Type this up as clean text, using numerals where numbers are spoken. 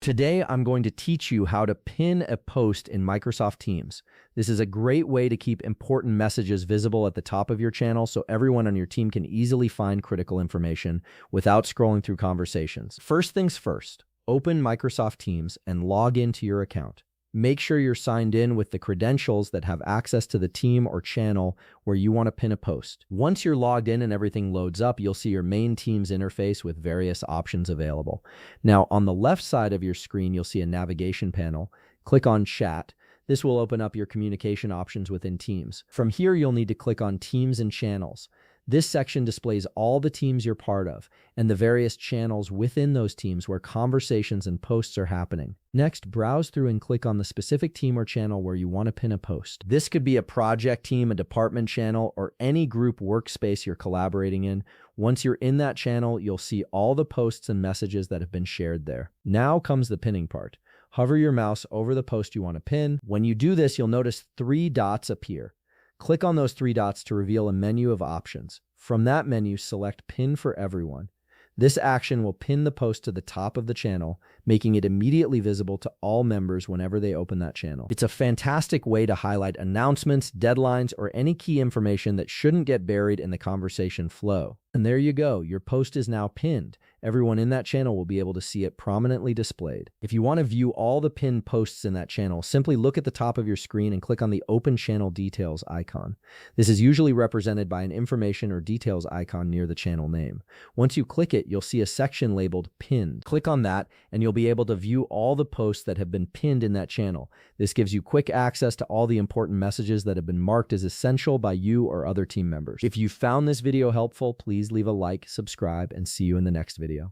Today, I'm going to teach you how to pin a post in Microsoft Teams. This is a great way to keep important messages visible at the top of your channel so everyone on your team can easily find critical information without scrolling through conversations. First things first, open Microsoft Teams and log into your account. Make sure you're signed in with the credentials that have access to the team or channel where you want to pin a post. Once you're logged in and everything loads up, you'll see your main Teams interface with various options available. Now, on the left side of your screen, you'll see a navigation panel. Click on Chat. This will open up your communication options within Teams. From here, you'll need to click on Teams and Channels. This section displays all the teams you're part of and the various channels within those teams where conversations and posts are happening. Next, browse through and click on the specific team or channel where you want to pin a post. This could be a project team, a department channel, or any group workspace you're collaborating in. Once you're in that channel, you'll see all the posts and messages that have been shared there. Now comes the pinning part. Hover your mouse over the post you want to pin. When you do this, you'll notice 3 dots appear. Click on those 3 dots to reveal a menu of options. From that menu, select Pin for Everyone. This action will pin the post to the top of the channel, making it immediately visible to all members whenever they open that channel. It's a fantastic way to highlight announcements, deadlines, or any key information that shouldn't get buried in the conversation flow. And there you go, your post is now pinned. Everyone in that channel will be able to see it prominently displayed. If you want to view all the pinned posts in that channel, simply look at the top of your screen and click on the Open Channel Details icon. This is usually represented by an information or details icon near the channel name. Once you click it, you'll see a section labeled Pinned. Click on that, and you'll be able to view all the posts that have been pinned in that channel. This gives you quick access to all the important messages that have been marked as essential by you or other team members. If you found this video helpful, please leave a like, subscribe, and see you in the next video.